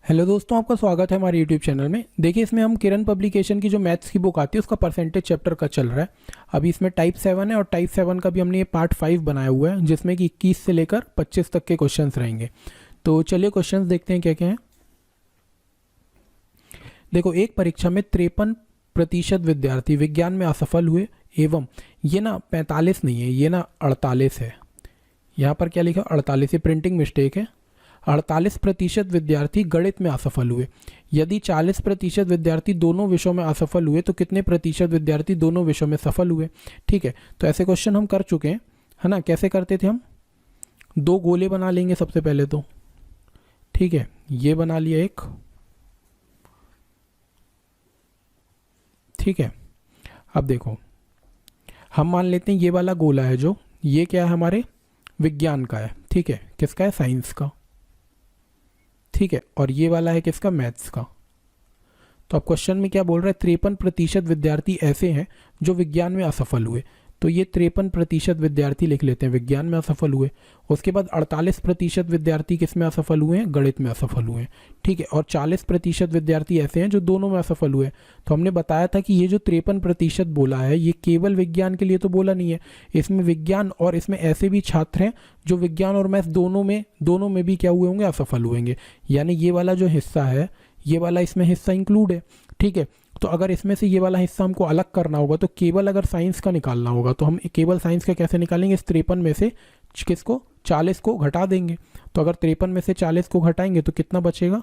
Hello दोस्तों, आपका स्वागत है हमारे यूट्यूब चैनल में। देखिए, इसमें हम किरण पब्लिकेशन की जो मैथ्स की बुक आती है उसका परसेंटेज चैप्टर का चल रहा है। अभी इसमें टाइप 7 है और टाइप 7 का भी हमने ये पार्ट 5 बनाया हुआ है, जिसमें कि 21 से लेकर 25 तक के क्वेश्चंस रहेंगे। तो चलिए क्वेश्चंस देखते हैं क्या क्या है। देखो, एक परीक्षा में 53% विद्यार्थी विज्ञान में असफल हुए एवं ये ना 45 नहीं है, ये ना 48 है। यहाँ पर क्या लिखा? 48। ये प्रिंटिंग मिस्टेक है। 48% विद्यार्थी गणित में असफल हुए। यदि 40% विद्यार्थी दोनों विषयों में असफल हुए तो कितने प्रतिशत विद्यार्थी दोनों विषयों में सफल हुए? ठीक है, तो ऐसे क्वेश्चन हम कर चुके हैं, है ना। कैसे करते थे हम? दो गोले बना लेंगे सबसे पहले तो। ठीक है, ये बना लिया एक। ठीक है, अब देखो, हम मान लेते हैं ये वाला गोला है, जो ये क्या है हमारे विज्ञान का है। ठीक है, किसका है? साइंस का। ठीक है, और ये वाला है किसका? मैथ्स का। तो अब क्वेश्चन में क्या बोल रहा है? 53% विद्यार्थी ऐसे हैं जो विज्ञान में असफल हुए। तो ये 53% विद्यार्थी लिख लेते हैं विज्ञान में असफल हुए। उसके बाद 48% विद्यार्थी किस में असफल हुए हैं? गणित में असफल हुए हैं। ठीक है, और 40% विद्यार्थी ऐसे हैं जो दोनों में असफल हुए। तो हमने बताया था कि ये जो 53% बोला है, ये केवल विज्ञान के लिए तो बोला नहीं है। इसमें विज्ञान और इसमें ऐसे भी छात्र हैं जो विज्ञान और मैथ दोनों में भी क्या हुए होंगे? असफल हुएंगे। यानी ये वाला जो हिस्सा है, ये वाला इसमें हिस्सा इंक्लूड है। ठीक है, तो अगर इसमें से ये वाला हिस्सा हमको अलग करना होगा तो केवल अगर साइंस का निकालना होगा तो हम केवल साइंस का कैसे निकालेंगे? इस 53 में से किसको? 40 को घटा देंगे। तो अगर 53 में से 40 को घटाएंगे तो कितना बचेगा?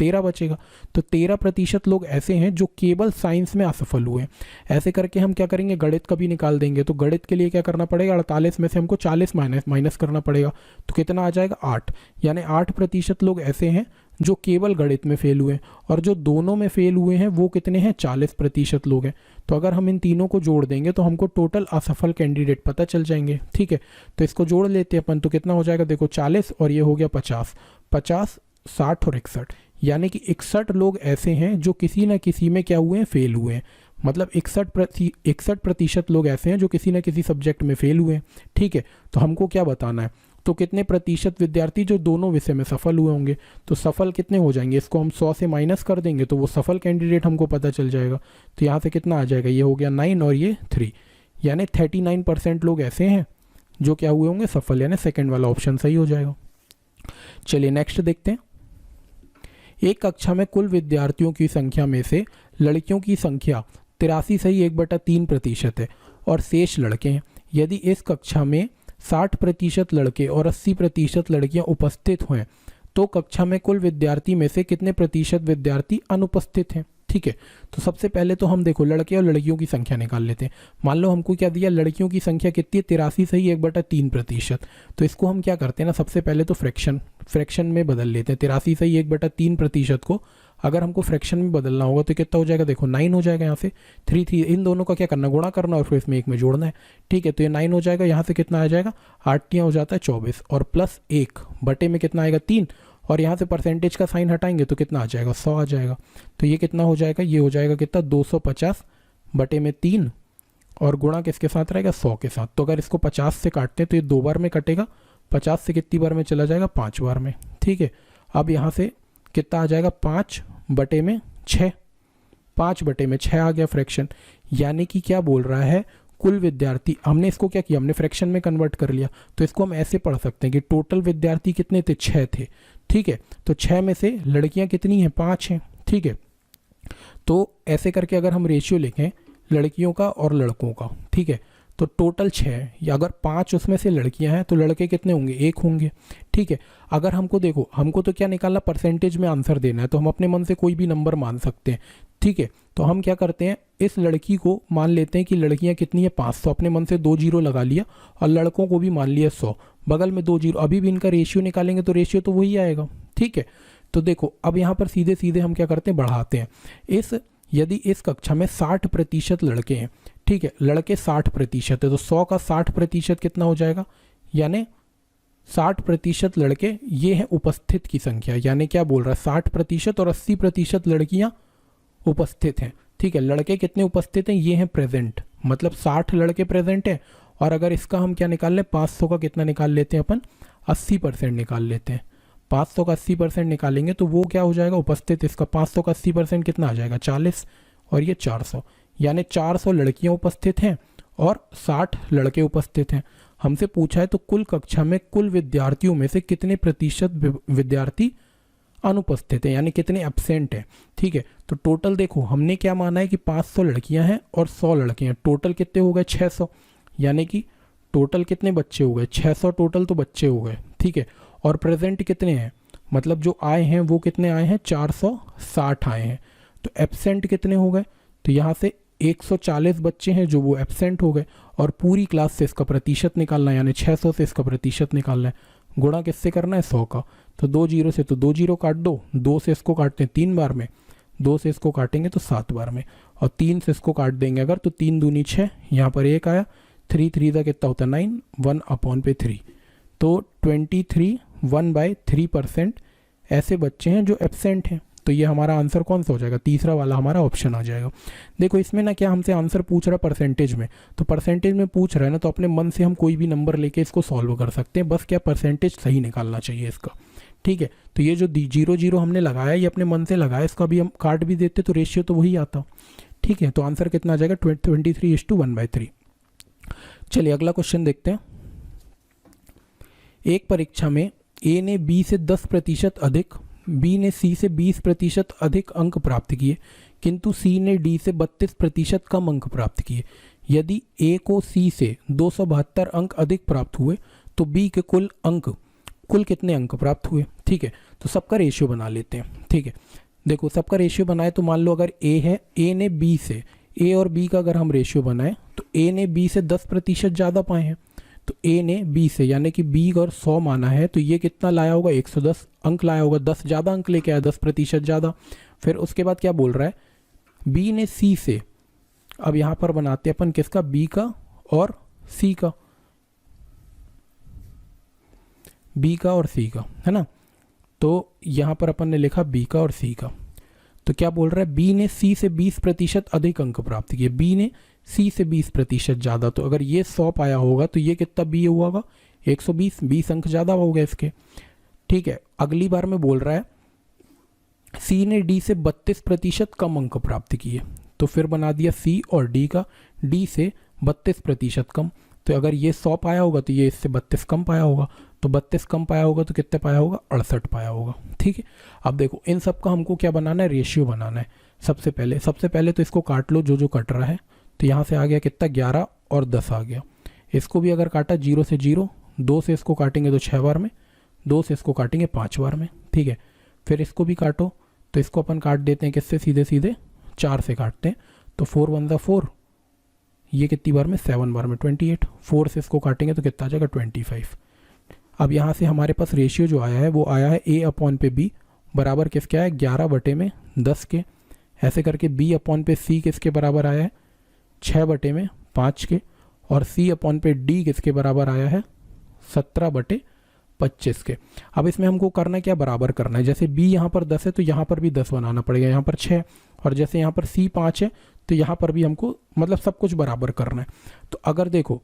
13 बचेगा। तो 13% लोग ऐसे हैं जो केवल साइंस में असफल हुए। ऐसे करके हम क्या करेंगे? गणित का भी निकाल देंगे। तो गणित के लिए क्या करना पड़ेगा? 48 में से हमको 40 माइनस करना पड़ेगा। तो कितना आ जाएगा? 8। यानी 8% लोग ऐसे हैं जो केवल गणित में फेल हुए, और जो दोनों में फेल हुए हैं वो कितने हैं? 40% लोग हैं। तो अगर हम इन तीनों को जोड़ देंगे तो हमको टोटल असफल कैंडिडेट पता चल जाएंगे। ठीक है, तो इसको जोड़ लेते हैं अपन। तो कितना हो जाएगा? देखो, 40 और ये हो गया 50, 50, 60 और 61। यानी कि 61 लोग ऐसे हैं जो किसी न किसी में क्या हुए हैं? फेल हुए हैं। मतलब 61% लोग ऐसे हैं जो किसी न किसी सब्जेक्ट में फेल हुए हैं। ठीक है, तो हमको क्या बताना है? तो कितने प्रतिशत विद्यार्थी जो दोनों विषय में सफल हुए होंगे? तो सफल कितने हो जाएंगे? इसको हम 100 से माइनस कर देंगे तो वो सफल कैंडिडेट हमको पता चल जाएगा। तो यहाँ से कितना आ जाएगा? ये हो गया 9 और ये 3, यानी 39% लोग ऐसे हैं जो क्या हुए होंगे? सफल। यानी सेकेंड वाला ऑप्शन सही हो जाएगा। चलिए नेक्स्ट देखते हैं। एक कक्षा में कुल विद्यार्थियों की संख्या में से लड़कियों की संख्या 83 सही 1/3% है और शेष लड़के हैं। यदि इस कक्षा में 60% लड़के और 80% लड़कियां उपस्थित हैं तो कक्षा में कुल विद्यार्थी में से कितने प्रतिशत विद्यार्थी अनुपस्थित हैं? ठीक है, तो सबसे पहले तो हम देखो लड़के और लड़कियों की संख्या निकाल लेते हैं। मान लो हमको क्या दिया? लड़कियों की संख्या कितनी है? 83 सही 1/3%। तो इसको हम क्या करते हैं ना, सबसे पहले तो फ्रैक्शन में बदल लेते हैं। 83 सही 1/3% को अगर हमको फ्रैक्शन में बदलना होगा तो कितना हो जाएगा? देखो 9 हो जाएगा। यहाँ से 3 इन दोनों का क्या करना? गुणा करना और फिर इसमें एक में जोड़ना है। ठीक है, तो ये 9 हो जाएगा। यहाँ से कितना आ जाएगा? 8 हो जाता है 24 और प्लस 1 बटे में कितना आएगा? 3, और यहाँ से परसेंटेज का साइन हटाएंगे तो कितना आ जाएगा? 100 आ जाएगा। तो ये कितना हो जाएगा? ये हो जाएगा कितना? 250 बटे में 3 और गुणा किसके साथ रहेगा? 100 के साथ। तो अगर इसको 50 से काटते हैं तो ये 2 बार में कटेगा। 50 से कितनी बार में चला जाएगा? 5 बार में। ठीक है, अब यहाँ से कितना आ जाएगा? 5 बटे में 6, 5 बटे में 6 आ गया फ्रैक्शन। यानी कि क्या बोल रहा है? कुल विद्यार्थी, हमने इसको क्या किया? हमने फ्रैक्शन में कन्वर्ट कर लिया। तो इसको हम ऐसे पढ़ सकते हैं कि टोटल विद्यार्थी कितने थे? 6 थे। ठीक है, तो 6 में से लड़कियां कितनी हैं? 5 हैं। ठीक है, तो ऐसे करके अगर हम रेशियो लिखें लड़कियों का और लड़कों का, ठीक है, तो टोटल 6 है, या अगर 5 उसमें से लड़कियां हैं तो लड़के कितने होंगे? 1 होंगे। ठीक है, अगर हमको देखो, हमको तो क्या निकालना? परसेंटेज में आंसर देना है, तो हम अपने मन से कोई भी नंबर मान सकते हैं। ठीक है, तो हम क्या करते हैं? इस लड़की को मान लेते हैं कि लड़कियां कितनी है? 500। अपने मन से 2 जीरो लगा लिया और लड़कों को भी मान लिया 100, बगल में 2 जीरो। अभी भी इनका रेशियो निकालेंगे तो रेशियो तो वही आएगा। ठीक है, तो देखो अब यहाँ पर सीधे सीधे हम क्या करते हैं? बढ़ाते हैं। यदि इस कक्षा में 60% लड़के हैं, ठीक है, लड़के 60% है, तो 100 का 60% कितना हो जाएगा? यानी 60% लड़के, ये है उपस्थित की संख्या। यानी क्या बोल रहा है? 60% और 80% लड़कियां उपस्थित हैं। ठीक है, लड़के कितने उपस्थित हैं? ये हैं प्रेजेंट, मतलब 60 लड़के प्रेजेंट हैं। और अगर इसका हम क्या निकाल लें? 500 का कितना निकाल लेते हैं अपन? 80% निकाल लेते हैं। 500 का 80% निकालेंगे तो वो क्या हो जाएगा उपस्थित, इसका 500 का 80% कितना आ जाएगा 40 और ये 400, यानी 400 लड़कियां उपस्थित हैं और 60 लड़के उपस्थित हैं। हमसे पूछा है तो कुल कक्षा में कुल विद्यार्थियों में से कितने प्रतिशत विद्यार्थी अनुपस्थित है, यानी कितने एब्सेंट है। ठीक है, तो टोटल देखो हमने क्या माना है कि 500 लड़कियां हैं और 100 लड़के हैं, टोटल कितने हो गए 600, यानी कि टोटल कितने बच्चे हो गए 600 टोटल तो बच्चे हो गए। ठीक है, और प्रेजेंट कितने हैं, मतलब जो आए हैं वो कितने आए हैं 460 आए हैं, तो एब्सेंट कितने हो गए, तो यहाँ से 140 बच्चे हैं जो वो एब्सेंट हो गए, और पूरी क्लास से इसका प्रतिशत निकालना है, यानी 600 से इसका प्रतिशत निकालना है, गुणा किससे करना है 100 का, तो 2 जीरो से तो 2 जीरो काट दो, 2 से इसको काटते हैं 3 बार में, 2 से इसको काटेंगे तो 7 बार में, और 3 से इसको काट देंगे अगर तो 3 दूनी 6, यहाँ पर 1 आया, 3 3 का कितना होता है 9, 1/3, तो 23 1/3% ऐसे बच्चे हैं जो एब्सेंट हैं। तो ये हमारा आंसर कौन सा हो जाएगा, तीसरा वाला हमारा ऑप्शन आ जाएगा। देखो इसमें ना क्या हमसे आंसर पूछ रहा है परसेंटेज में, तो परसेंटेज में पूछ रहा है ना तो अपने मन से हम कोई भी नंबर लेके इसको सॉल्व कर सकते हैं, बस क्या परसेंटेज सही निकालना चाहिए इसका। ठीक है, तो ये जो 0 0 हमने लगाया ये अपने मन से लगाया, इसका भी हम काट भी देते तो रेशियो तो वही आता। ठीक है, तो आंसर कितना आ जाएगा 23:1/3। चलिए अगला क्वेश्चन देखते हैं। एक परीक्षा में ए ने बी से 10% अधिक, बी ने सी से 20% अधिक अंक प्राप्त किए, किंतु सी ने डी से 32% कम अंक प्राप्त किए। यदि ए को सी से 272 अंक अधिक प्राप्त हुए तो बी के कुल कितने अंक प्राप्त हुए। ठीक है, तो सबका रेशियो बना लेते हैं। ठीक है, देखो सबका रेशियो बनाए तो मान लो अगर ए है, ए ने बी से, ए और बी का अगर हम रेशियो बनाए तो ए ने बी से 10% ज़्यादा पाए हैं, तो ए ने बी से, यानी कि बी अगर 100 माना है तो ये कितना लाया होगा 110 अंक लाया होगा, 10 ज़्यादा अंक लेके आया, 10% ज़्यादा। फिर उसके बाद क्या बोल रहा है, बी ने सी से, अब यहाँ पर बनाते हैं अपन किसका, बी का और सी का, बी का और सी का, है ना। तो यहाँ पर अपन ने लिखा बी का और सी का, तो क्या बोल रहा है, बी ने सी से 20% अधिक अंक प्राप्त किए, बी ने सी से 20% ज़्यादा, तो अगर ये 100 पाया होगा तो ये कितना बी हुआ होगा 120, 20 अंक ज़्यादा हो गए इसके। ठीक है, अगली बार में बोल रहा है सी ने डी से 32% कम अंक प्राप्त किए, तो फिर बना दिया सी और डी का, डी से 32% कम, तो अगर ये 100 पाया होगा तो ये इससे 32 कम पाया होगा, तो 32 कम पाया होगा तो कितने पाया होगा 68 पाया होगा। ठीक है, अब देखो इन सब का हमको क्या बनाना है, रेशियो बनाना है। सबसे पहले तो इसको काट लो जो कट रहा है, तो यहाँ से आ गया कितना 11 और 10 आ गया। इसको भी अगर काटा 0 से 0, 2 से इसको काटेंगे तो 6 बार में, 2 से इसको काटेंगे 5 बार में। ठीक है, फिर इसको भी काटो, तो इसको अपन काट देते हैं किससे, सीधे 4 से काटते हैं, तो 4 1 4, ये कितनी बार में 7 बार में 28, 4 से इसको काटेंगे तो कितना आ जाएगा 25। अब यहाँ से हमारे पास रेशियो जो आया है वो आया है A/B बराबर किसके आया है 11/10 के, ऐसे करके B/C किसके बराबर आया है 6/5 के, और C/D किसके बराबर आया है 17/25 के। अब इसमें हमको करना क्या, बराबर करना है। जैसे B यहाँ पर 10 है तो यहाँ पर भी 10 बनाना पड़ेगा, यहाँ पर 6, और जैसे यहाँ पर C 5 है तो यहाँ पर भी हमको मतलब सब कुछ बराबर करना है। तो अगर देखो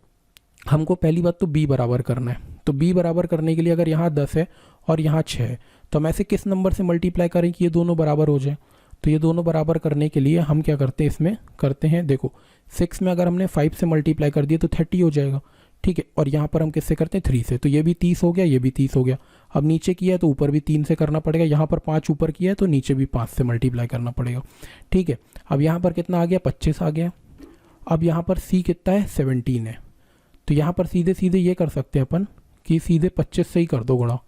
हमको पहली बात तो B बराबर करना है, तो B बराबर करने के लिए अगर यहाँ 10 है और यहाँ 6 है तो हम ऐसे किस नंबर से मल्टीप्लाई करें कि ये दोनों बराबर हो जाए। तो ये दोनों बराबर करने के लिए हम क्या करते हैं, इसमें करते हैं, देखो 6 में अगर हमने 5 से मल्टीप्लाई कर दिया तो 30 हो जाएगा। ठीक है, और यहाँ पर हम किससे करते हैं 3 से, तो ये भी 30 हो गया, ये भी 30 हो गया। अब नीचे किया है तो ऊपर भी 3 से करना पड़ेगा, यहाँ पर 5 ऊपर किया है तो नीचे भी 5 से मल्टीप्लाई करना पड़ेगा। ठीक है, अब यहाँ पर कितना आ गया 25 आ गया। अब यहाँ पर C कितना है 17 है, तो यहाँ पर सीधे ये कर सकते हैं अपन कि सीधे 25 से ही कर दो गुणा।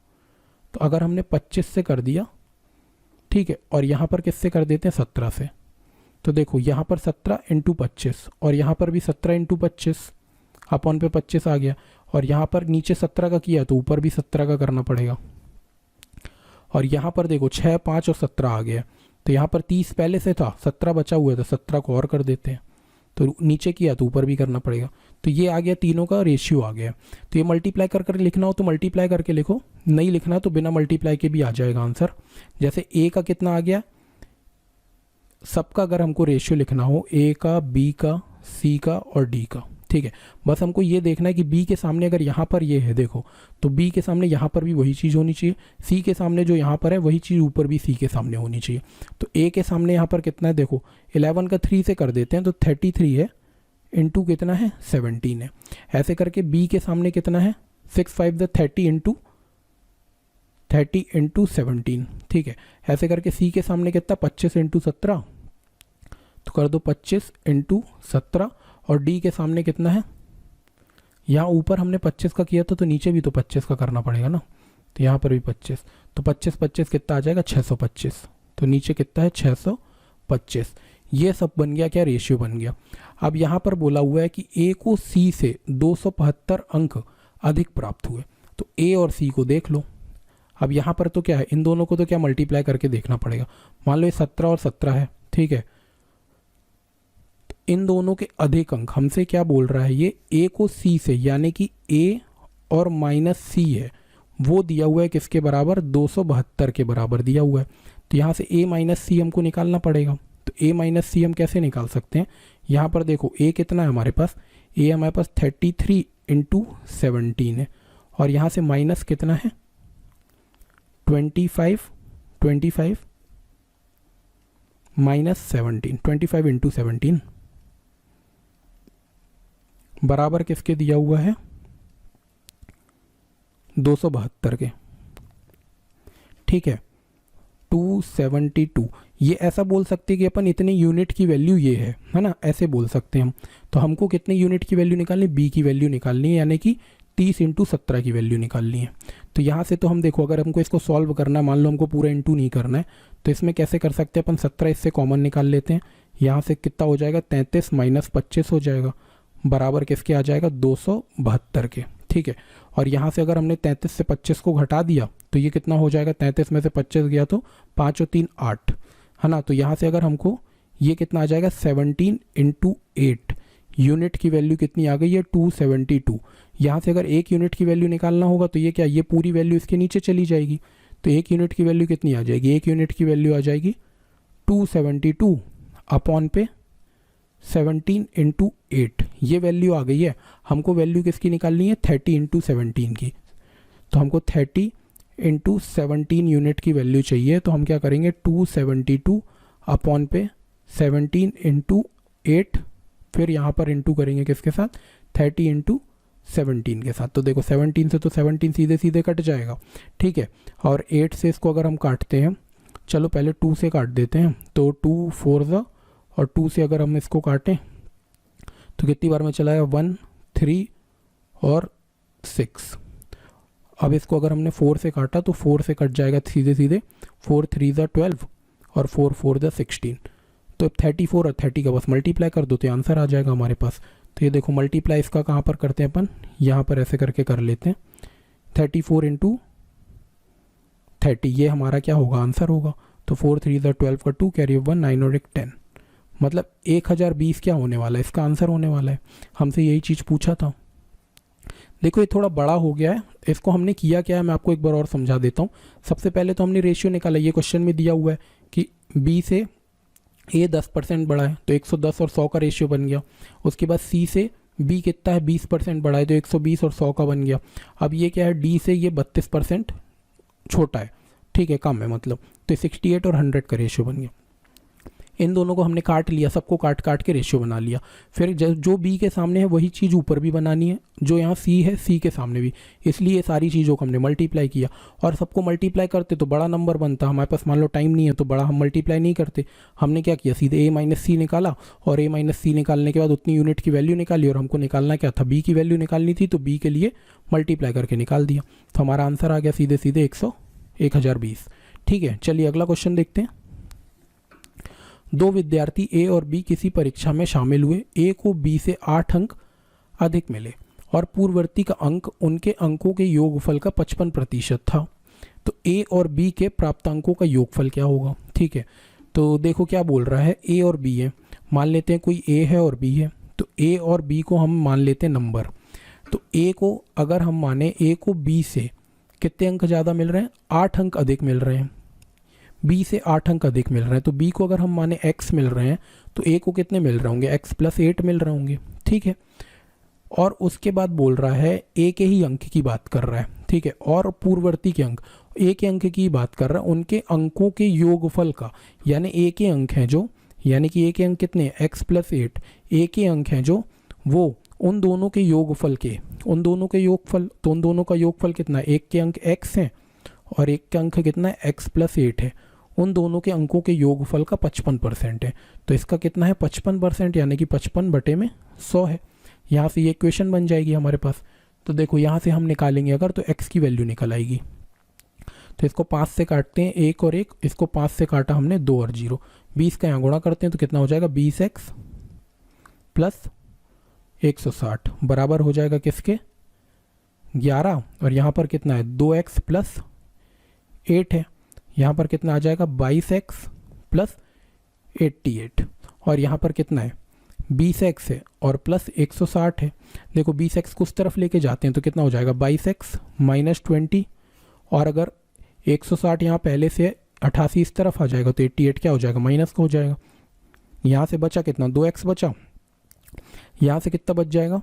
तो अगर हमने 25 से कर दिया, ठीक है, और यहाँ पर किससे कर देते हैं 17 से, तो देखो यहाँ पर 17 × 25 और यहाँ पर भी 17 × 25 अपॉन पे 25 आ गया, और यहाँ पर नीचे 17 का किया तो ऊपर भी 17 का करना पड़ेगा। और यहाँ पर देखो 6 5 और 17 आ गया, तो यहाँ पर 30 पहले से था, 17 बचा हुआ है तो 17 को और कर देते हैं, तो नीचे किया तो ऊपर भी करना पड़ेगा। तो ये आ गया, तीनों का रेशियो आ गया। तो ये मल्टीप्लाई कर लिखना हो तो मल्टीप्लाई करके लिखो, नहीं लिखना तो बिना मल्टीप्लाई के भी आ जाएगा आंसर। जैसे A का कितना आ गया, सबका अगर हमको रेशियो लिखना हो A का, B का, C का और D का, ठीक है। बस हमको ये देखना है कि बी के सामने अगर यहाँ पर ये है देखो, तो बी के सामने यहाँ पर भी वही चीज़ होनी चाहिए, सी के सामने जो यहाँ पर है वही चीज़ ऊपर भी सी के सामने होनी चाहिए। तो ए के सामने यहाँ पर कितना है देखो, 11 का 3 से कर देते हैं तो 33 है, इंटू कितना है 17 है। ऐसे करके बी के सामने कितना है 6 5 द 30 इंटू 17, ठीक है। ऐसे करके सी के सामने कितना 25 इंटू 17, तो कर दो 25 इंटू 17। और डी के सामने कितना है, यहाँ ऊपर हमने 25 का किया था तो नीचे भी तो 25 का करना पड़ेगा ना, तो यहाँ पर भी 25, तो 25 25 कितना आ जाएगा 625, तो नीचे कितना है 625। ये सब बन गया क्या, रेशियो बन गया। अब यहाँ पर बोला हुआ है कि ए को सी से 275 अंक अधिक प्राप्त हुए, तो ए और सी को देख लो। अब यहाँ पर तो क्या है, इन दोनों को तो क्या मल्टीप्लाई करके देखना पड़ेगा। मान लो ये 17 और 17 है, ठीक है। इन दोनों के अधिक अंक, हमसे क्या बोल रहा है ये, ए को सी से, यानी कि ए और माइनस सी है वो दिया हुआ है किसके बराबर, 272 के बराबर दिया हुआ है। तो यहाँ से ए माइनस सी हमको निकालना पड़ेगा। तो ए माइनस सी हम कैसे निकाल सकते हैं, यहाँ पर देखो ए कितना है हमारे पास, ए हमारे पास 33 इंटू 17 है, और यहाँ से माइनस कितना है 25 माइनस 17, 25 इंटू 17 बराबर किसके दिया हुआ है 272 के, ठीक है। 272, ये ऐसा बोल सकते हैं कि अपन इतने यूनिट की वैल्यू ये है ना, ऐसे बोल सकते हैं हम। तो हमको कितने यूनिट की वैल्यू निकालनी, बी की वैल्यू निकालनी है, यानी कि 30 इंटू 17 की वैल्यू निकालनी है। तो यहाँ से तो हम देखो, अगर हमको इसको सॉल्व करना है, मान लो हमको पूरा इंटू नहीं करना है, तो इसमें कैसे कर सकते हैं अपन, 17 इससे कॉमन निकाल लेते हैं। यहाँ से कितना हो जाएगा 33 माइनस 25 हो जाएगा, बराबर किसके आ जाएगा 272 के, ठीक है। और यहाँ से अगर हमने 33 से 25 को घटा दिया तो ये कितना हो जाएगा, 33 में से 25 गया तो 5 और 3 8, है ना। तो यहाँ से अगर हमको ये कितना आ जाएगा 17 इंटू 8, यूनिट की वैल्यू कितनी आ गई है 272। यहाँ से अगर एक यूनिट की वैल्यू निकालना होगा तो ये क्या, ये पूरी वैल्यू इसके नीचे चली जाएगी। तो एक यूनिट की वैल्यू कितनी आ जाएगी, एक यूनिट की वैल्यू आ जाएगी 272 अपॉन पे 17 इंटू 8, ये वैल्यू आ गई है। हमको वैल्यू किसकी निकालनी है 30 इंटू 17 की, तो हमको 30 इंटू 17 यूनिट की वैल्यू चाहिए। तो हम क्या करेंगे 272 अपॉन पे 17 इंटू 8, फिर यहाँ पर इंटू करेंगे किसके साथ 30 इंटू 17 के साथ। तो देखो 17 से तो 17 सीधे सीधे कट जाएगा, ठीक है। और 8 से इसको अगर हम काटते हैं, चलो पहले 2 से काट देते हैं, तो 2 4 ज़ा, और 2 से अगर हम इसको काटें तो कितनी बार में चला है 1 3 और 6। अब इसको अगर हमने 4 से काटा तो 4 से कट जाएगा सीधे सीधे, 4 3 ज़ा 12 और 4 4 ज़ा 16। तो 34 और 30 का बस मल्टीप्लाई कर दो तो आंसर आ जाएगा हमारे पास। तो ये देखो मल्टीप्लाई इसका कहाँ पर करते हैं अपन, यहाँ पर ऐसे करके कर लेते हैं, 34 इंटू 30, ये हमारा क्या होगा आंसर होगा। तो 4 3 ज़ा 12 का 2 कैरी 1 9 और 1 10, मतलब 1020 क्या होने वाला है, इसका आंसर होने वाला है। हमसे यही चीज़ पूछा था। देखो ये थोड़ा बड़ा हो गया है, इसको हमने किया क्या है मैं आपको एक बार और समझा देता हूँ। सबसे पहले तो हमने रेशियो निकाला, ये क्वेश्चन में दिया हुआ है कि बी से ए 10% बड़ा है तो 110 और 100 का रेशियो बन गया। उसके बाद सी से बी कितना है 20% बड़ा है तो 120 और 100 का बन गया। अब ये क्या है, डी से ये 32% छोटा है, ठीक है, कम है मतलब, तो 68 और 100 का रेशियो बन गया। इन दोनों को हमने काट लिया, सबको काट काट के रेशियो बना लिया। फिर जो बी के सामने है वही चीज़ ऊपर भी बनानी है, जो यहाँ सी है सी के सामने भी, इसलिए ये सारी चीज़ों को हमने मल्टीप्लाई किया। और सबको मल्टीप्लाई करते तो बड़ा नंबर बनता, हमारे पास मान लो टाइम नहीं है तो बड़ा हम मल्टीप्लाई नहीं करते। हमने क्या किया, सीधे ए माइनस सी निकाला, और ए माइनस सी निकालने के बाद उतनी यूनिट की वैल्यू निकाली, और हमको निकालना क्या था, बी की वैल्यू निकालनी थी, तो बी के लिए मल्टीप्लाई करके निकाल दिया। तो हमारा आंसर आ गया सीधे सीधे 1020। ठीक है, चलिए अगला क्वेश्चन देखते हैं। दो विद्यार्थी ए और बी किसी परीक्षा में शामिल हुए। ए को बी से 8 अंक अधिक मिले और पूर्ववर्ती का अंक उनके अंकों के योगफल का 55% था। तो ए और बी के प्राप्त अंकों का योगफल क्या होगा। ठीक है, तो देखो क्या बोल रहा है, ए और बी है, मान लेते हैं कोई ए है और बी है, तो ए और बी को हम मान लेते हैं नंबर। तो ए को अगर हम माने, ए को बी से कितने अंक ज़्यादा मिल रहे हैं, 8 अंक अधिक मिल रहे हैं, बी से 8 अंक अधिक मिल रहे हैं। तो बी को अगर हम माने x मिल रहे हैं तो ए को कितने मिल रहे होंगे, x + 8 मिल रहे होंगे। ठीक है, और उसके बाद बोल रहा है ए के ही अंक की बात कर रहा है, ठीक है, और पूर्ववर्ती के अंक ए के अंक की बात कर रहा है, उनके अंकों के योगफल का, यानी ए के अंक हैं जो, यानी कि ए के अंक कितने हैं x + 8, ए के अंक हैं जो वो उन दोनों के योगफल के, उन दोनों के योगफल, तो उन दोनों का योगफल कितना है, एक के अंक x हैं और एक के अंक कितना है x + 8 है, उन दोनों के अंकों के योगफल का 55% है। तो इसका कितना है 55%, यानी कि 55/100 है। यहाँ से ये इक्वेशन बन जाएगी हमारे पास। तो देखो यहाँ से हम निकालेंगे अगर, तो x की वैल्यू निकल आएगी। तो इसको 5 से काटते हैं, 1 और 1, इसको 5 से काटा हमने 2 और 0, 20 का यहाँ गुणा करते हैं तो कितना हो जाएगा 20x + 160 बराबर हो जाएगा किसके 11, और यहाँ पर कितना है 2x + 8 है, यहाँ पर कितना आ जाएगा 22x + 88, और यहाँ पर कितना है 20x है और प्लस 160 है। देखो 20x को उस तरफ लेके जाते हैं तो कितना हो जाएगा 22x - 20, और अगर 160 यहाँ पहले से 88 इस तरफ आ जाएगा तो 88 क्या हो जाएगा माइनस का हो जाएगा। यहाँ से बचा कितना 2x बचा, यहाँ से कितना बच जाएगा,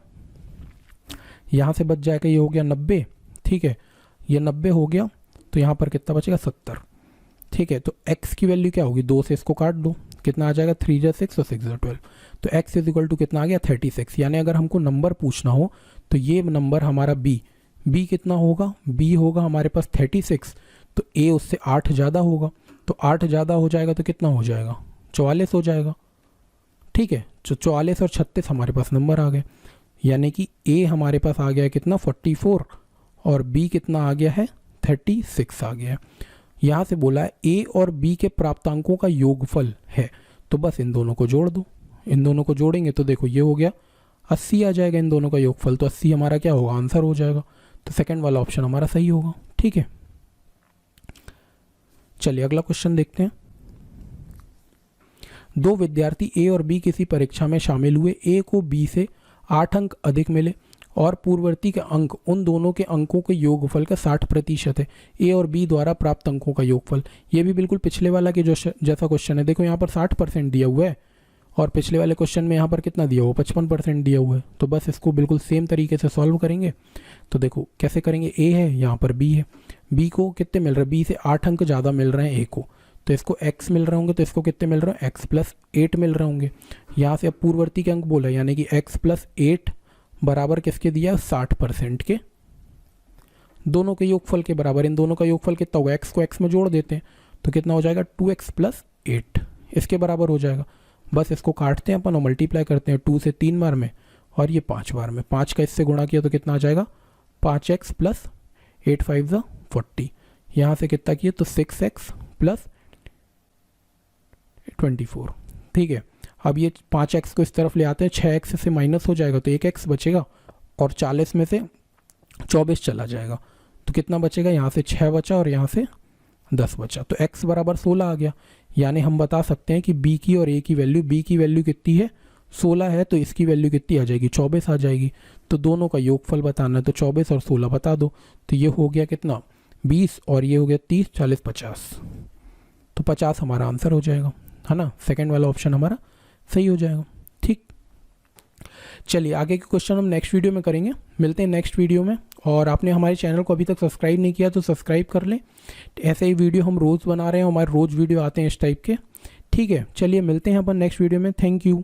यहाँ से बच जाएगा, ये हो गया 90, ठीक है, ये 90 हो गया, तो यहाँ पर कितना बचेगा 70, ठीक है। तो x की वैल्यू क्या होगी, 2 से इसको काट दो, कितना आ जाएगा 3 × 6 और 6 × 12, तो x = कितना आ गया 36। यानी अगर हमको नंबर पूछना हो तो ये नंबर हमारा b कितना होगा, b होगा हमारे पास 36, तो a उससे 8 ज़्यादा होगा, तो 8 ज़्यादा हो जाएगा तो कितना हो जाएगा 44 हो जाएगा, ठीक है। तो 44 और 36 हमारे पास नंबर आ गए, यानी कि a हमारे पास आ गया है कितना 44 और b कितना आ गया है 36 आ गया है। यहाँ से बोला है a और b के प्राप्तांकों का योगफल है, तो बस इन दोनों को जोड़ दो, इन दोनों को जोड़ेंगे तो देखो ये हो गया 80 आ जाएगा इन दोनों का योगफल, तो 80 हमारा क्या होगा आंसर हो जाएगा। तो सेकंड वाला ऑप्शन हमारा सही होगा, ठीक है। चलिए अगला क्वेश्चन देखते हैं। दो विद्यार्थी ए और बी किसी परीक्षा में शामिल हुए, ए को बी से 8 अंक अधिक मिले और पूर्ववर्ती के अंक उन दोनों के अंकों के योगफल का 60% है। ए और बी द्वारा प्राप्त अंकों का योगफल, ये भी बिल्कुल पिछले वाला के जो जैसा क्वेश्चन है। देखो यहाँ पर 60% दिया हुआ है और पिछले वाले क्वेश्चन में यहाँ पर कितना दिया हुआ 55% दिया हुआ है, तो बस इसको बिल्कुल सेम तरीके से सॉल्व करेंगे। तो देखो कैसे करेंगे, ए है यहाँ पर बी है, बी को कितने मिल रहे हैं, बी से 8 अंक ज़्यादा मिल रहे हैं ए को, तो इसको x मिल रहे होंगे, तो इसको कितने मिल रहे हैं x + 8 मिल रहे होंगे। यहाँ से अब पूर्ववर्ती के अंक बोला, यानी कि x + 8 बराबर किसके दिया 60% के, दोनों के योगफल के बराबर। इन दोनों का योगफल कितना होगा, x को x में जोड़ देते हैं तो कितना हो जाएगा 2x + 8 इसके बराबर हो जाएगा। बस इसको काटते हैं अपन और मल्टीप्लाई करते हैं 2 से 3 बार में और ये 5 बार में, 5 का इससे गुणा किया तो कितना आ जाएगा 5x + 8 5 = 40। यहाँ से कितना किया तो 6x + 24, ठीक है। अब ये 5x को इस तरफ ले आते हैं, 6x से माइनस हो जाएगा तो 1x बचेगा और 40 में से 24 चला जाएगा तो कितना बचेगा, यहाँ से 6 बचा और यहाँ से 10 बचा, तो x बराबर 16 आ गया। यानी हम बता सकते हैं कि b की और a की वैल्यू, b की वैल्यू कितनी है 16 है, तो इसकी वैल्यू कितनी आ जाएगी 24 आ जाएगी। तो दोनों का योगफल बताना है, तो 24 और 16 बता दो, तो ये हो गया कितना 20 और ये हो गया 30 40 50, तो 50 हमारा आंसर हो जाएगा, है ना। सेकंड वाला ऑप्शन हमारा सही हो जाएगा, ठीक। चलिए आगे के क्वेश्चन हम नेक्स्ट वीडियो में करेंगे, मिलते हैं नेक्स्ट वीडियो में। और आपने हमारे चैनल को अभी तक सब्सक्राइब नहीं किया तो सब्सक्राइब कर लें, ऐसे ही वीडियो हम रोज़ बना रहे हैं, हमारे रोज़ वीडियो आते हैं इस टाइप के, ठीक है। चलिए मिलते हैं अपन नेक्स्ट वीडियो में, थैंक यू।